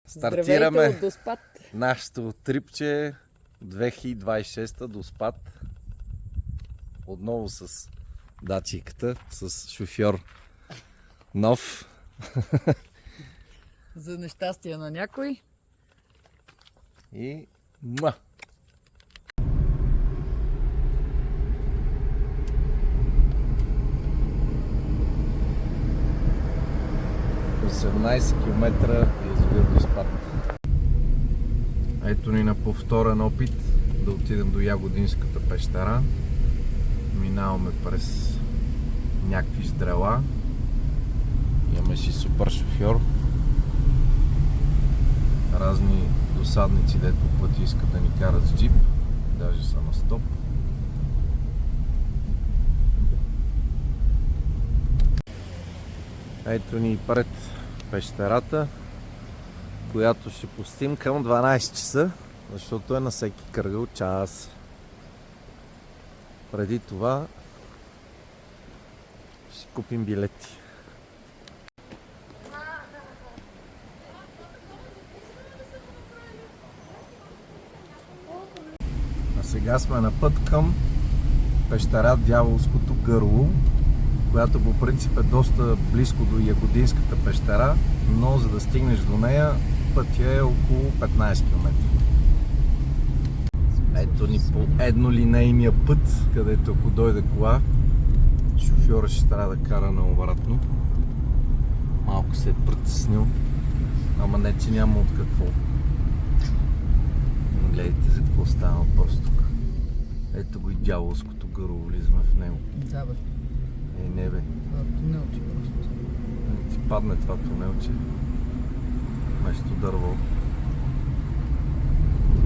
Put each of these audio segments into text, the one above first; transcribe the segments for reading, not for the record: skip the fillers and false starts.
Стартираме Здравейте от Доспат. нашето трипче 2026 до Спад. Отново с дачиката, с шофьор нов. За нещастие на някой. И муа! 18 км язовир Доспат. Ето ни на повторен опит да отидем до Ягодинската пещера. Минаваме през някакви здрела. Имаме си супер шофьор. Разни досадници, дето по пъти искат да ни карат с джип. Даже са на стоп. Ето ни пред пещерата, която ще пустим към 12 часа, защото е на всеки кръгъл час. Преди това ще купим билети. А сега сме на път към пещера Дяволското гърло, която по принцип е доста близко до Ягодинската пещера, но за да стигнеш до нея пътя е около 15 км. Ето ни по еднолинейния път, където ако дойде кола, шофьора ще трябва да кара наобратно. Малко се е притеснил, ама не че няма от какво. Гледайте за какво става въпрос тук. Ето го и Дяволското гърло, влизаме в него. Да, бе. Не бе. Това тунелче просто. Ти падне това тунелче. Вместо дърво.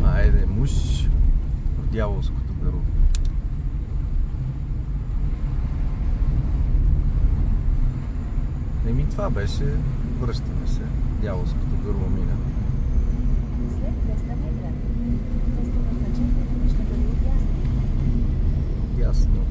Айде, муж в Дяволското гърло. Еми това беше. Връщаме се. Дяволското гърло мина. Ясно.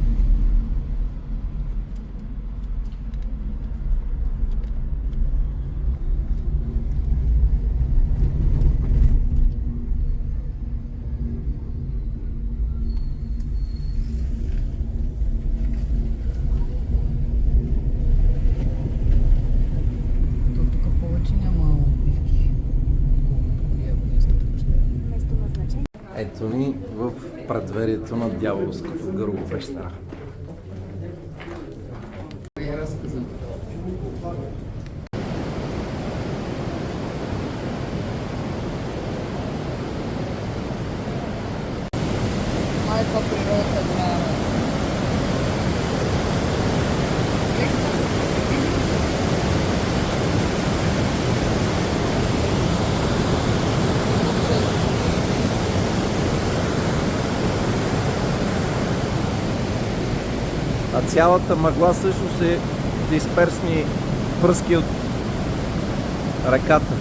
То тук повече няма отбивки. Колкото при Ягодинската пещера. Ето ни в предверието на Дяволското гърло пещера. Я разказвам. Май това природата е голяма. А цялата мъгла също е дисперсни пръски от реката.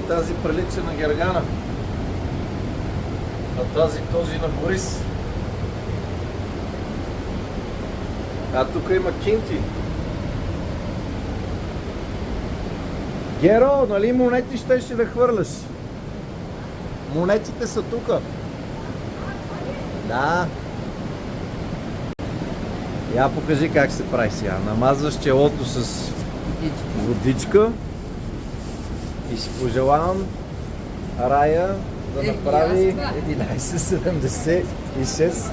Тази прилича на Гергана. А този на Борис. А тук има кинти. Геро, нали монети ще да хвърляш? Монетите са тука. Да. Я покажи как се прави сега. Намазваш челото с водичка и си пожелавам Рая да направи 11,76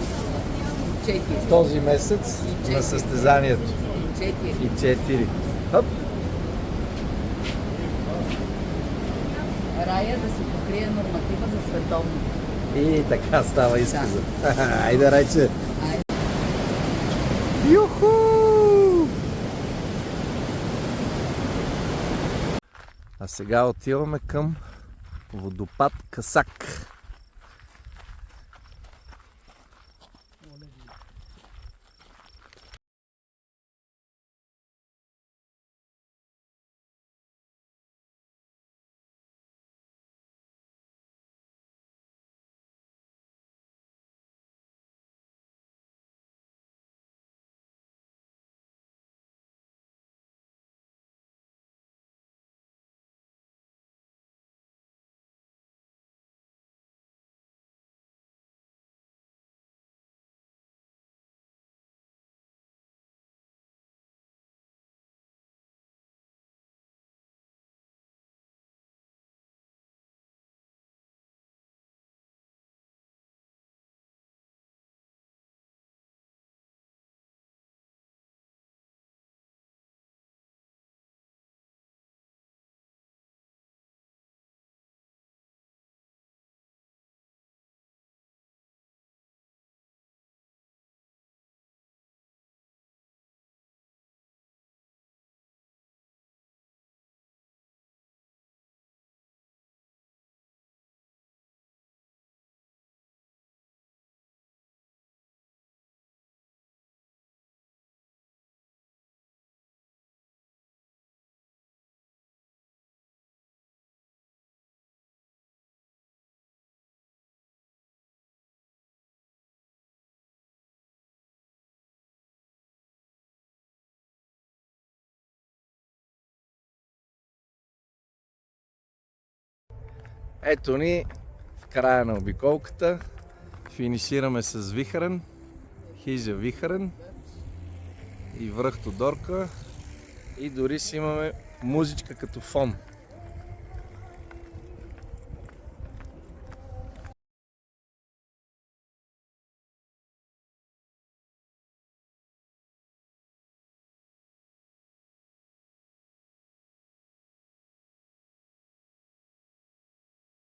този месец на състезанието. И 4. Хоп. Рая да се покрие норматива за световно. И така става изказа. Айде, Райче. Айде. Юху! А сега отиваме към водопад Касак. Ето ни в края на обиколката. Финишираме с Вихрен, хижа Вихрен и връх Тодорка. И дори си имаме музичка като фон.